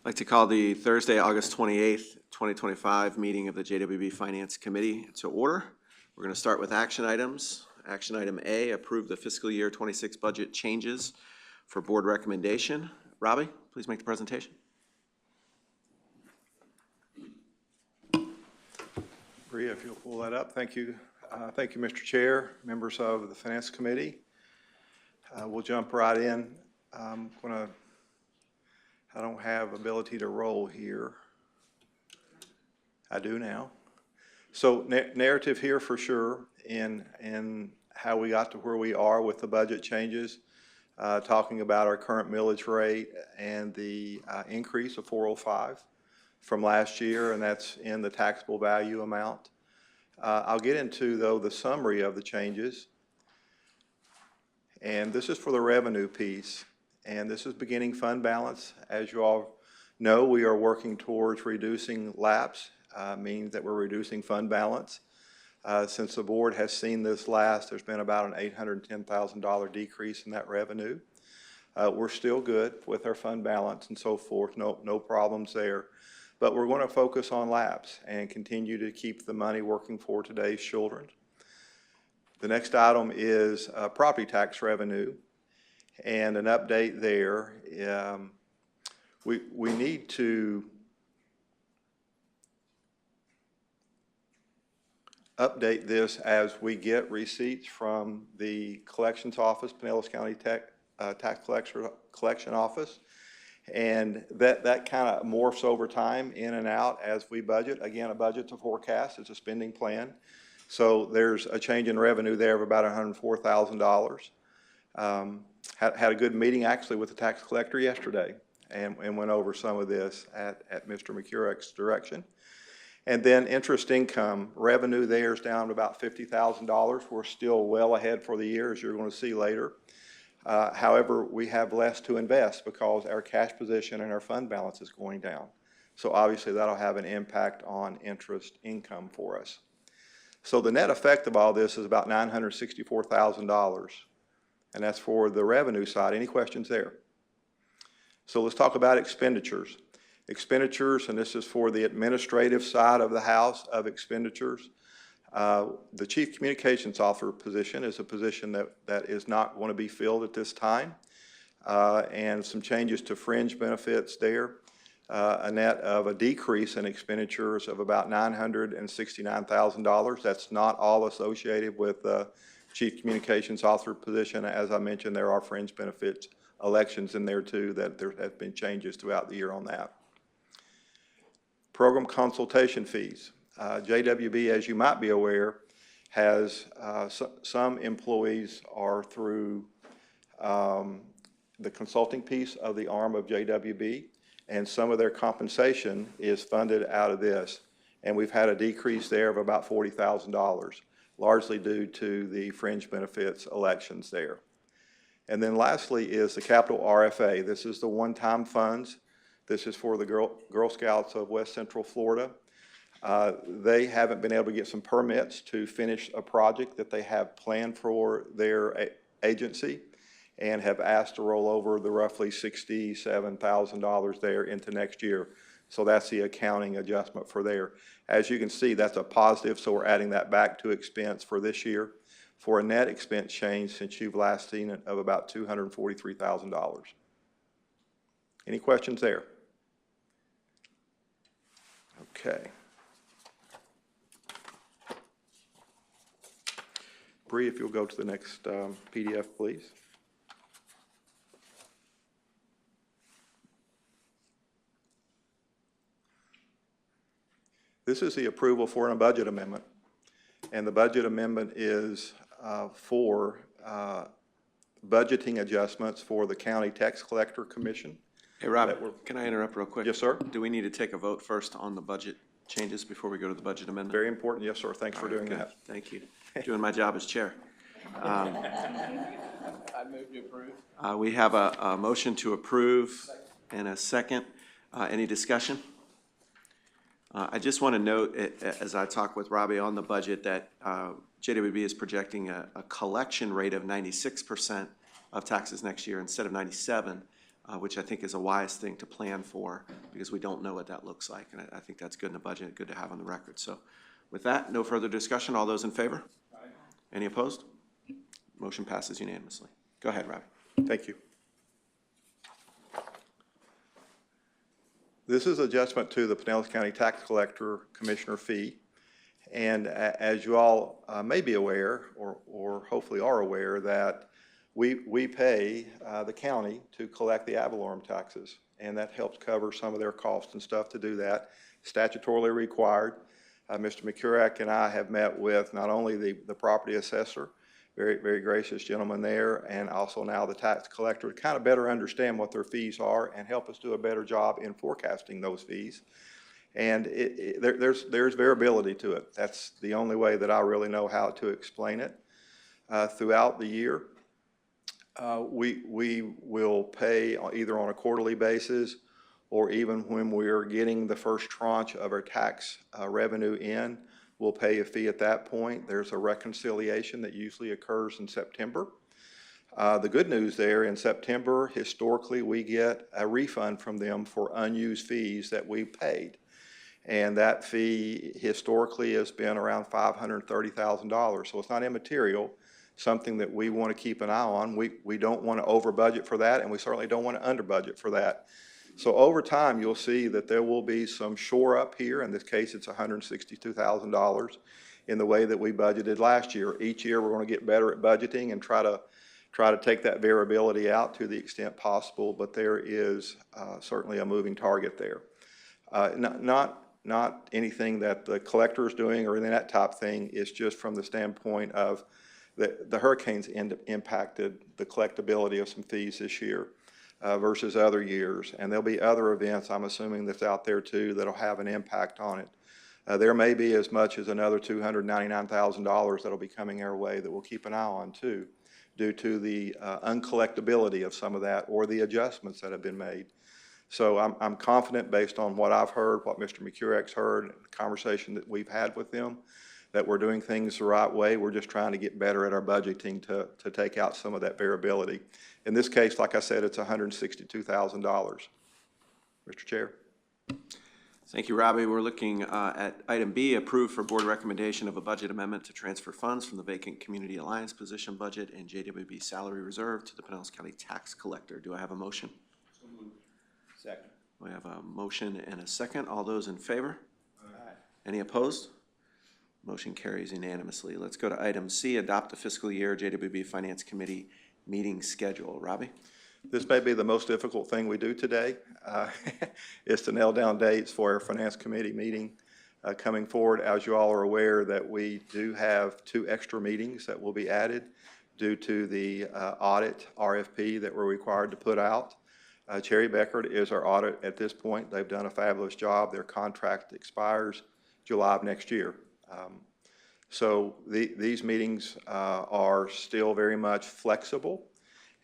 I'd like to call the Thursday, August 28th, 2025 meeting of the JWB Finance Committee to order. We're going to start with action items. Action item A, approve the fiscal year 26 budget changes for board recommendation. Robbie, please make the presentation. Bria, if you'll pull that up. Thank you. Thank you, Mr. Chair, members of the Finance Committee. We'll jump right in. I don't have ability to roll here. I do now. So narrative here for sure in how we got to where we are with the budget changes, talking about our current millage rate and the increase of 405 from last year, and that's in the taxable value amount. I'll get into, though, the summary of the changes. And this is for the revenue piece. And this is beginning fund balance. As you all know, we are working towards reducing lapse, means that we're reducing fund balance. Since the board has seen this last, there's been about an $810,000 decrease in that revenue. We're still good with our fund balance and so forth, no problems there. But we're going to focus on lapse and continue to keep the money working for today's children. The next item is property tax revenue. And an update there, we need to update this as we get receipts from the collections office, Pinellas County Tax Collection Office. And that kind of morphs over time in and out as we budget. Again, a budget's a forecast, it's a spending plan. So there's a change in revenue there of about $104,000. Had a good meeting actually with the tax collector yesterday and went over some of this at Mr. McCurrick's direction. And then interest income, revenue there is down to about $50,000. We're still well ahead for the year, as you're going to see later. However, we have less to invest because our cash position and our fund balance is going down. So obviously that'll have an impact on interest income for us. So the net effect of all this is about $964,000. And that's for the revenue side. Any questions there? So let's talk about expenditures. Expenditures, and this is for the administrative side of the house of expenditures. The Chief Communications Officer position is a position that is not going to be filled at this time. And some changes to fringe benefits there. A net of a decrease in expenditures of about $969,000. That's not all associated with Chief Communications Officer position. As I mentioned, there are fringe benefits elections in there too, that there have been changes throughout the year on that. Program consultation fees. JWB, as you might be aware, has some employees are through the consulting piece of the arm of JWB, and some of their compensation is funded out of this. And we've had a decrease there of about $40,000. Largely due to the fringe benefits elections there. And then lastly is the capital RFA. This is the one-time funds. This is for the Girl Scouts of West Central Florida. They haven't been able to get some permits to finish a project that they have planned for their agency and have asked to roll over the roughly $67,000 there into next year. So that's the accounting adjustment for there. As you can see, that's a positive, so we're adding that back to expense for this year for a net expense change since you've last seen it of about $243,000. Any questions there? Okay. Bree, if you'll go to the next PDF, please. This is the approval for a budget amendment, and the budget amendment is for budgeting adjustments for the County Tax Collector Commission. Hey, Rob, can I interrupt real quick? Yes, sir. Do we need to take a vote first on the budget changes before we go to the budget amendment? Very important. Yes, sir. Thanks for doing that. Thank you. Doing my job as chair. I move to approve. We have a motion to approve and a second. Any discussion? I just want to note, as I talk with Robbie on the budget, that JWB is projecting a collection rate of 96% of taxes next year instead of 97%. which I think is a wise thing to plan for because we don't know what that looks like. And I think that's good in the budget, good to have on the record. So with that, no further discussion. All those in favor? Aye. Any opposed? Motion passes unanimously. Go ahead, Robbie. Thank you. This is adjustment to the Pinellas County Tax Collector Commissioner fee. And as you all may be aware, or hopefully are aware, that we pay the county to collect the ad valorem taxes. And that helps cover some of their costs and stuff to do that, statutorily required. Mr. McCurrack and I have met with not only the property assessor, very gracious gentleman there, and also now the tax collector to kind of better understand what their fees are and help us do a better job in forecasting those fees. And there's variability to it. That's the only way that I really know how to explain it. Throughout the year, we will pay either on a quarterly basis or even when we're getting the first tranche of our tax revenue in, we'll pay a fee at that point. There's a reconciliation that usually occurs in September. The good news there, in September, historically, we get a refund from them for unused fees that we paid. And that fee historically has been around $530,000. So it's not immaterial, something that we want to keep an eye on. We don't want to over budget for that, and we certainly don't want to under budget for that. So over time, you'll see that there will be some shore up here. In this case, it's $162,000 in the way that we budgeted last year. Each year, we're going to get better at budgeting and try to take that variability out to the extent possible. But there is certainly a moving target there. Not anything that the collector is doing or anything that type thing. It's just from the standpoint of the hurricanes impacted the collectability of some fees this year. Versus other years, and there'll be other events, I'm assuming, that's out there too that'll have an impact on it. There may be as much as another $299,000 that'll be coming our way that we'll keep an eye on too, due to the uncollectability of some of that or the adjustments that have been made. So I'm confident, based on what I've heard, what Mr. McCurrack's heard, and the conversation that we've had with them, that we're doing things the right way. We're just trying to get better at our budgeting to take out some of that variability. In this case, like I said, it's $162,000. Mr. Chair. Thank you, Robbie. We're looking at item B, approved for board recommendation of a budget amendment to transfer funds from the vacant Community Alliance position budget and JWB salary reserve to the Pinellas County Tax Collector. Do I have a motion? So moved. Second. We have a motion and a second. All those in favor? Aye. Any opposed? Motion carries unanimously. Let's go to item C, adopt the fiscal year JWB Finance Committee meeting schedule. Robbie? This may be the most difficult thing we do today, is to nail down dates for our Finance Committee meeting coming forward. As you all are aware, that we do have 2 extra meetings that will be added due to the audit RFP that we're required to put out. Cherry Beckert is our audit at this point. They've done a fabulous job. Their contract expires July of next year. So these meetings are still very much flexible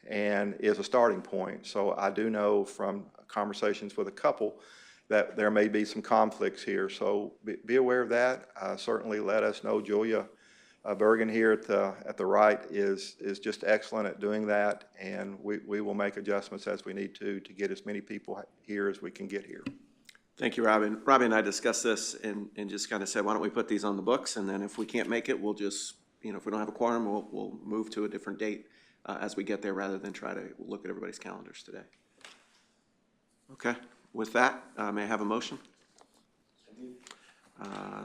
and is a starting point. So I do know from conversations with a couple that there may be some conflicts here. So be aware of that. Certainly let us know. Julia Bergen here at the right is just excellent at doing that, and we will make adjustments as we need to get as many people here as we can get here. Thank you, Robbie. Robbie and I discussed this and just kind of said, why don't we put these on the books, and then if we can't make it, we'll just, if we don't have a quorum, we'll move to a different date as we get there rather than try to look at everybody's calendars today. Okay. With that, may I have a motion?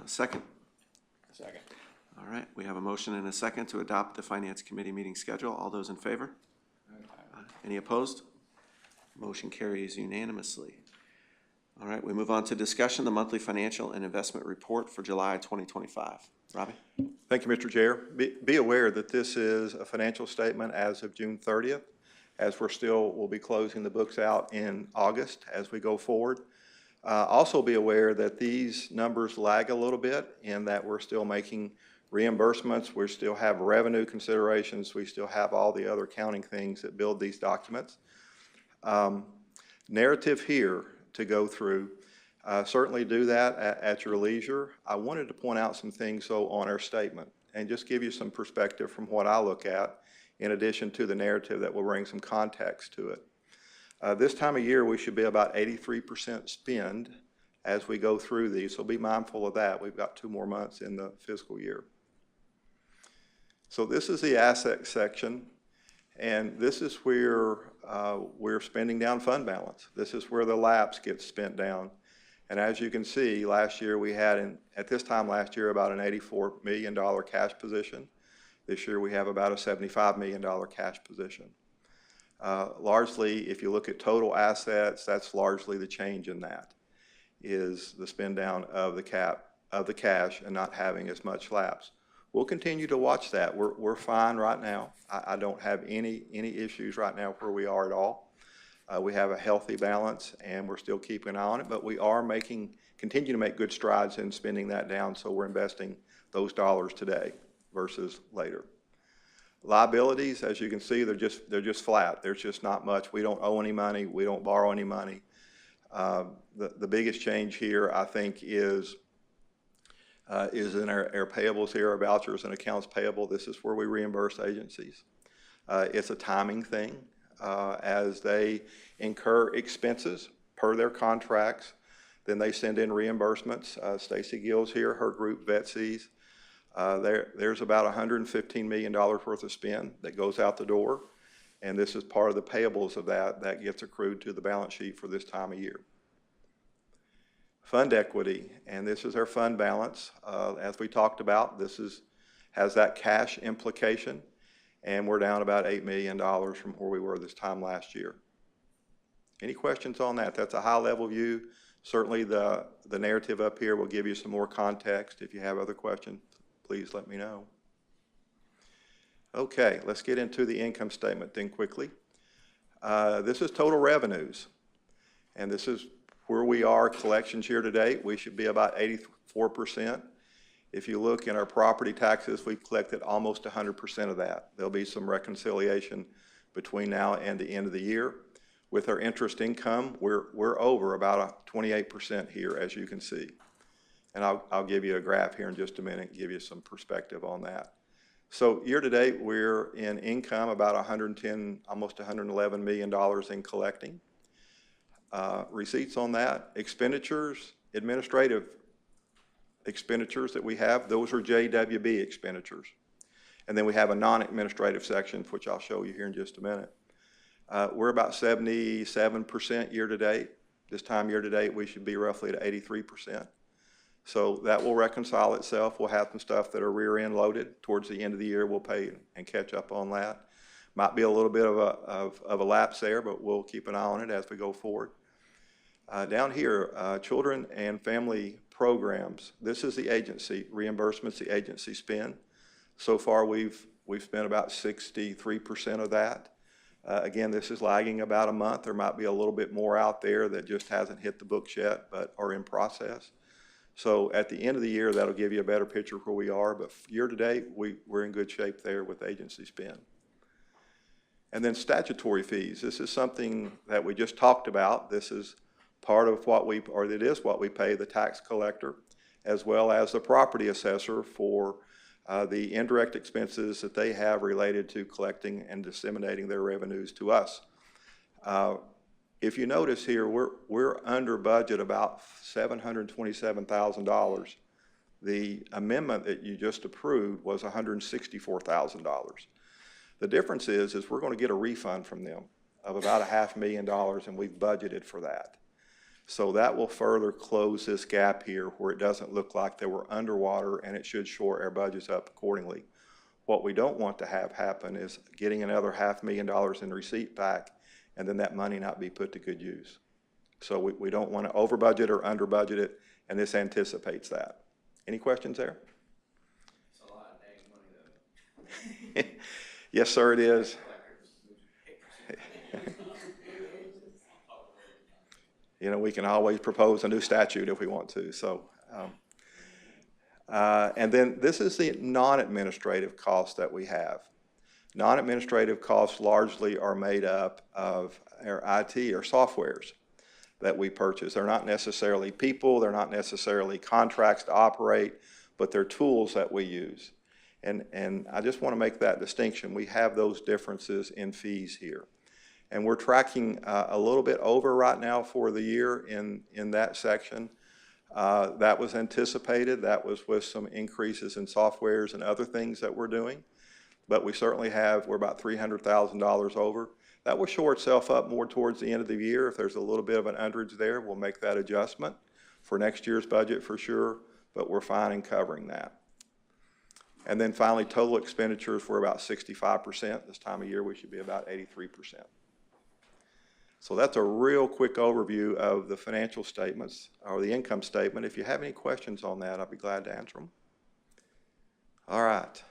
Second. Second. All right. We have a motion and a second to adopt the Finance Committee meeting schedule. All those in favor? Any opposed? Motion carries unanimously. All right, we move on to discussion, the monthly financial and investment report for July 2025. Robbie? Thank you, Mr. Chair. Be aware that this is a financial statement as of June 30th, as we'll be closing the books out in August as we go forward. Also be aware that these numbers lag a little bit in that we're still making reimbursements, we still have revenue considerations, we still have all the other accounting things that build these documents. Narrative here to go through. Certainly do that at your leisure. I wanted to point out some things on our statement and just give you some perspective from what I look at, in addition to the narrative that will bring some context to it. This time of year, we should be about 83% spend as we go through these, so be mindful of that. We've got 2 more months in the fiscal year. So this is the asset section, and this is where we're spending down fund balance. This is where the lapse gets spent down. And as you can see, last year we had, at this time last year, about an $84 million cash position. This year we have about a $75 million cash position. Largely, if you look at total assets, that's largely the change in that, is the spend down of the cash and not having as much lapse. We'll continue to watch that. We're fine right now. I don't have any issues right now where we are at all. We have a healthy balance and we're still keeping an eye on it, but we are continue to make good strides in spending that down, so we're investing those dollars today versus later. Liabilities, as you can see, they're just flat. There's just not much. We don't owe any money. We don't borrow any money. The biggest change here, I think, is in our payables here, our vouchers and accounts payable. This is where we reimburse agencies. It's a timing thing. As they incur expenses per their contracts, then they send in reimbursements. Stacy Gill's here, her group, VETSES. There's about $115 million worth of spend that goes out the door, and this is part of the payables of that gets accrued to the balance sheet for this time of year. Fund equity, and this is our fund balance. As we talked about, has that cash implication, and we're down about $8 million from where we were this time last year. Any questions on that? That's a high-level view. Certainly the narrative up here will give you some more context. If you have other questions, please let me know. Okay, let's get into the income statement then quickly. This is total revenues, and this is where we are collections year to date. We should be about 84%. If you look in our property taxes, we've collected almost 100% of that. There'll be some reconciliation between now and the end of the year. With our interest income, we're over about 28% here, as you can see. And I'll give you a graph here in just a minute and give you some perspective on that. So year to date, we're in income about almost $111 million in collecting. Receipts on that, expenditures, administrative expenditures that we have, those are JWB expenditures. And then we have a non-administrative section, which I'll show you here in just a minute. We're about 77% year to date. This time year to date, we should be roughly at 83%. So that will reconcile itself. We'll have some stuff that are rear end loaded. Towards the end of the year, we'll pay and catch up on that. Might be a little bit of a lapse there, but we'll keep an eye on it as we go forward. Down here, children and family programs. This is the agency reimbursements, the agency spend. So far, we've spent about 63% of that. Again, this is lagging about a month. There might be a little bit more out there that just hasn't hit the books yet, but are in process. So at the end of the year, that'll give you a better picture of where we are. But year to date, we're in good shape there with agency spend. And then statutory fees. This is something that we just talked about. This is part of it is what we pay the tax collector, as well as the property assessor for the indirect expenses that they have related to collecting and disseminating their revenues to us. If you notice here, we're under budget about $727,000. The amendment that you just approved was $164,000. The difference is we're going to get a refund from them of about $500,000, and we've budgeted for that. So that will further close this gap here where it doesn't look like that we're underwater, and it should shore our budgets up accordingly. What we don't want to have happen is getting another $500,000 in receipt back and then that money not be put to good use. So we don't want to over budget or under budget it, and this anticipates that. Any questions there? It's a lot of dang money, though. Yes, sir, it is. You know, we can always propose a new statute if we want to. So, and then this is the non-administrative costs that we have. Non-administrative costs largely are made up of our IT or softwares that we purchase. They're not necessarily people, they're not necessarily contracts to operate, but they're tools that we use. And I just want to make that distinction. We have those differences in fees here. And we're tracking a little bit over right now for the year in that section. That was anticipated. That was with some increases in softwares and other things that we're doing. But we certainly we're about $300,000 over. That will shore itself up more towards the end of the year. If there's a little bit of an underage there, we'll make that adjustment for next year's budget for sure, but we're fine in covering that. And then finally, total expenditures were about 65%. This time of year, we should be about 83%. So that's a real quick overview of the financial statements or the income statement. If you have any questions on that, I'll be glad to answer them. All right.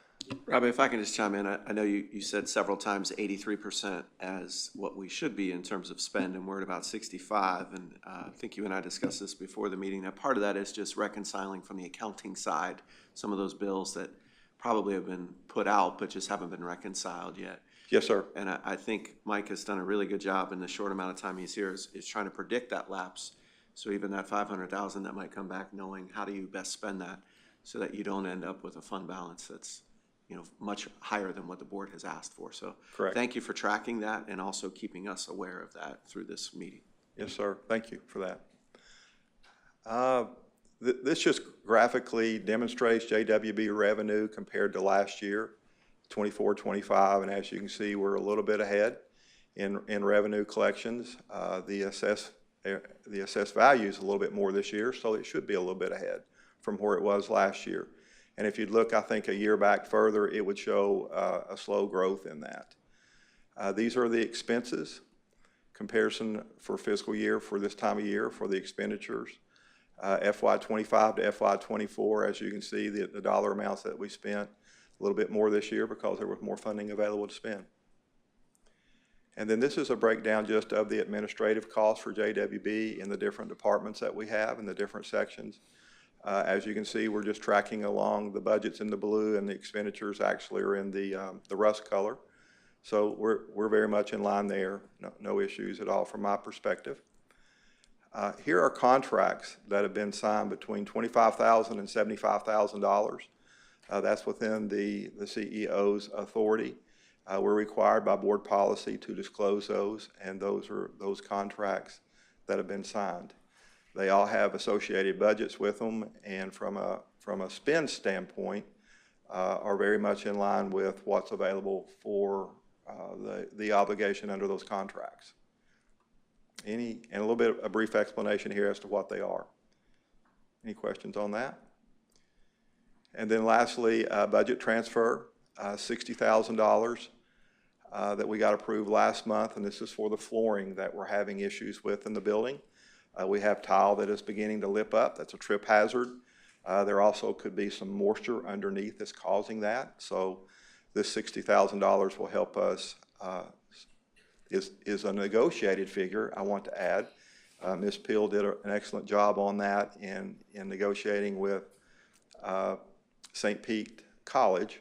Robbie, if I can just chime in, I know you said several times 83% as what we should be in terms of spend, and we're at about 65. And I think you and I discussed this before the meeting. Now, part of that is just reconciling from the accounting side some of those bills that probably have been put out but just haven't been reconciled yet. Yes, sir. And I think Mike has done a really good job in the short amount of time he's here is trying to predict that lapse. So even that 500,000 that might come back, knowing how do you best spend that so that you don't end up with a fund balance that's, you know, much higher than what the board has asked for. So Correct. Thank you for tracking that and also keeping us aware of that through this meeting. Yes, sir. Thank you for that. This just graphically demonstrates JWB revenue compared to last year, 24, 25, and as you can see, we're a little bit ahead in revenue collections. The assessed value is a little bit more this year, so it should be a little bit ahead from where it was last year. And if you'd look, I think, a year back further, it would show a slow growth in that. These are the expenses, comparison for fiscal year for this time of year for the expenditures. FY25 to FY24, as you can see, the dollar amounts that we spent, a little bit more this year because there was more funding available to spend. And then this is a breakdown just of the administrative costs for JWB in the different departments that we have in the different sections. As you can see, we're just tracking along. The budget's in the blue and the expenditures actually are in the rust color. So we're very much in line there. No issues at all from my perspective. Here are contracts that have been signed between $25,000 and $75,000. That's within the CEO's authority. We're required by board policy to disclose those, and those are those contracts that have been signed. They all have associated budgets with them, and from a spend standpoint, are very much in line with what's available for the obligation under those contracts. And a little bit of a brief explanation here as to what they are. Any questions on that? And then lastly, budget transfer, $60,000 that we got approved last month, and this is for the flooring that we're having issues with in the building. We have tile that is beginning to lip up. That's a trip hazard. There also could be some moisture underneath that's causing that. So this $60,000 will help us, is a negotiated figure, I want to add. Ms. Peel did an excellent job on that in negotiating with St. Pete College,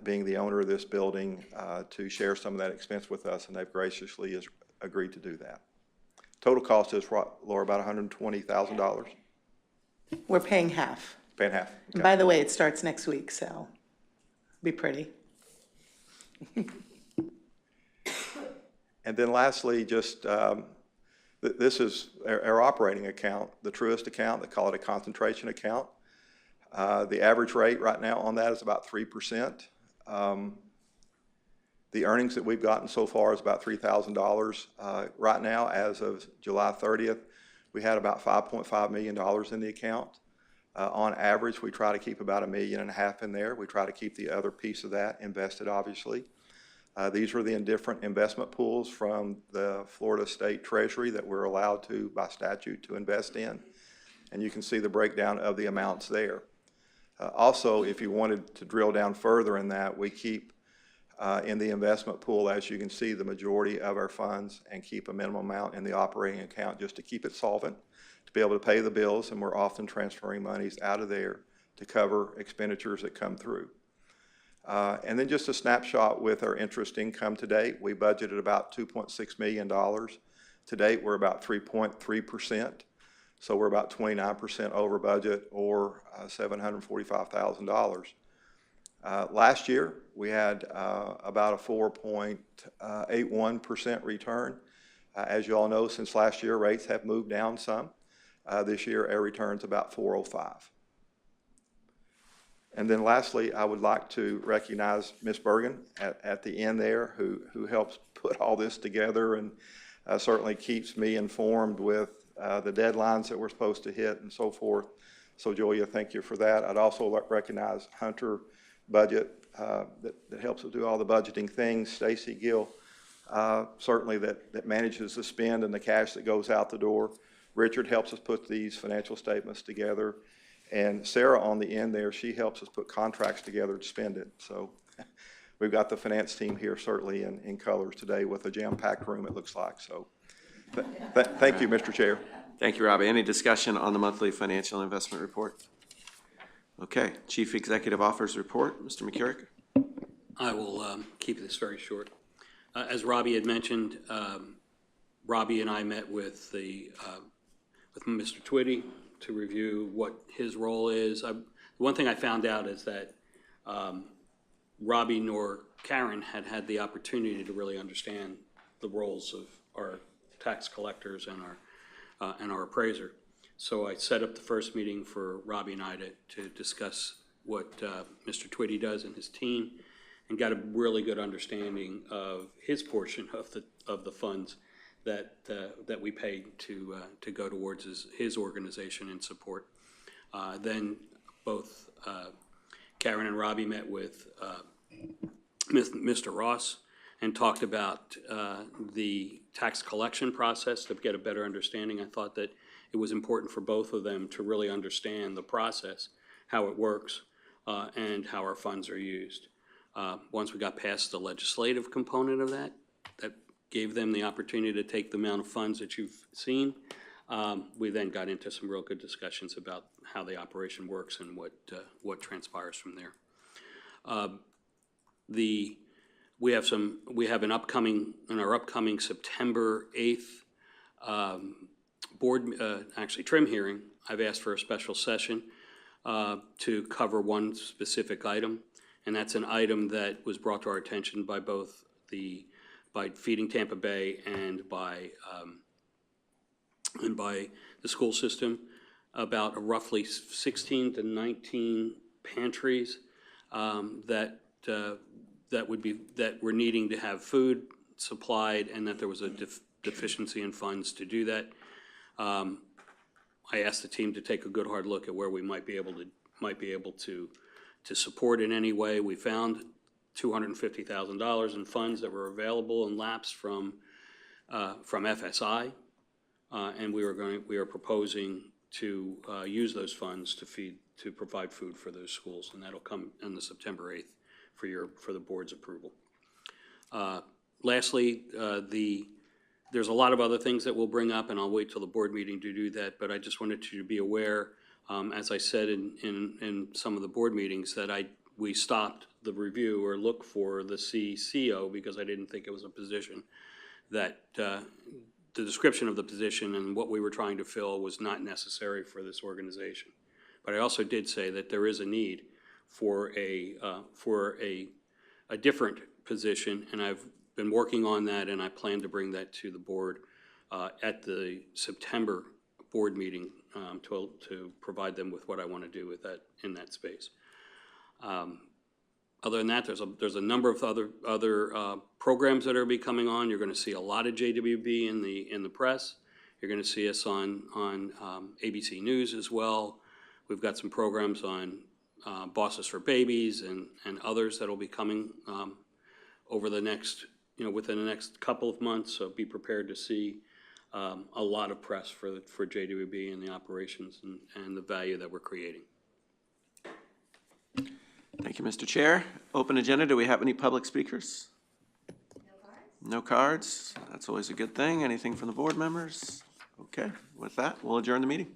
being the owner of this building, to share some of that expense with us, and they've graciously agreed to do that. Total cost is, Laura, about $120,000. We're paying half. Paying half. And Okay. by the way, it starts next week, so be pretty. And then lastly, just this is our operating account, the Truist account. They call it a concentration account. The average rate right now on that is about 3%. The earnings that we've gotten so far is about $3,000. Right now, as of July 30th, we had about $5.5 million in the account. On average, we try to keep about $1.5 million in there. We try to keep the other piece of that invested, obviously. These are the different investment pools from the Florida State Treasury that we're allowed to, by statute, to invest in. And you can see the breakdown of the amounts there. Also, if you wanted to drill down further in that, we keep in the investment pool, as you can see, the majority of our funds, and keep a minimum amount in the operating account just to keep it solvent, to be able to pay the bills, and we're often transferring monies out of there to cover expenditures that come through. And then just a snapshot with our interest income to date. We budgeted about $2.6 million. To date, we're about 3.3%. So we're about 29% over budget, or $745,000. Last year, we had about a 4.81% return. As you all know, since last year, rates have moved down some. This year, our return's about 4.05. And then lastly, I would like to recognize Ms. Bergen at the end there, who helps put all this together and certainly keeps me informed with the deadlines that we're supposed to hit and so forth. So Julia, thank you for that. I'd also recognize Hunter Budget that helps us do all the budgeting things. Stacy Gill, certainly that manages the spend and the cash that goes out the door. Richard helps us put these financial statements together. And Sarah on the end there, she helps us put contracts together to spend it. So we've got the finance team here certainly in colors today with a jam-packed room, it looks like. So thank you, Mr. Chair. Thank you, Robbie. Any discussion on the monthly financial investment report? Okay, Chief Executive Officer's report, Mr. McCurrick. I will keep this very short. As Robbie had mentioned, Robbie and I met with Mr. Twitty to review what his role is. One thing I found out is that Robbie nor Karen had the opportunity to really understand the roles of our tax collectors and our appraiser. So I set up the first meeting for Robbie and I to discuss what Mr. Twitty does and his team, and got a really good understanding of his portion of the funds that we pay to go towards his organization and support. Then both Karen and Robbie met with Mr. Ross and talked about the tax collection process to get a better understanding. I thought that it was important for both of them to really understand the process, how it works, and how our funds are used. Once we got past the legislative component of that gave them the opportunity to take the amount of funds that you've seen. We then got into some real good discussions about how the operation works and what transpires from there. We have an upcoming September 8th trim hearing. I've asked for a special session to cover one specific item, and that's an item that was brought to our attention by both by Feeding Tampa Bay and by the school system, about roughly 16 to 19 pantries that were needing to have food supplied, and that there was a deficiency in funds to do that. I asked the team to take a good hard look at where we might be able to support in any way. We found $250,000 in funds that were available and lapsed from FSI, and we are proposing to use those funds to provide food for those schools, and that'll come on the September 8th for the board's approval. Lastly, there's a lot of other things that we'll bring up, and I'll wait till the board meeting to do that, but I just wanted you to be aware, as I said in some of the board meetings, that we stopped the review or look for the CCO because I didn't think it was a position that the description of the position and what we were trying to fill was not necessary for this organization. But I also did say that there is a need for a different position, and I've been working on that, and I plan to bring that to the board at the September board meeting to provide them with what I want to do with that in that space. Other than that, there's a number of other programs that are coming on. You're going to see a lot of JWB in the press. You're going to see us on ABC News as well. We've got some programs on Bosses for Babies and others that will be coming over the next, within the next couple of months. So be prepared to see a lot of press for JWB and the operations and the value that we're creating. Thank you, Mr. Chair. Open agenda. Do we have any public speakers? No cards. That's always a good thing. Anything from the board members? Okay. With that, we'll adjourn the meeting.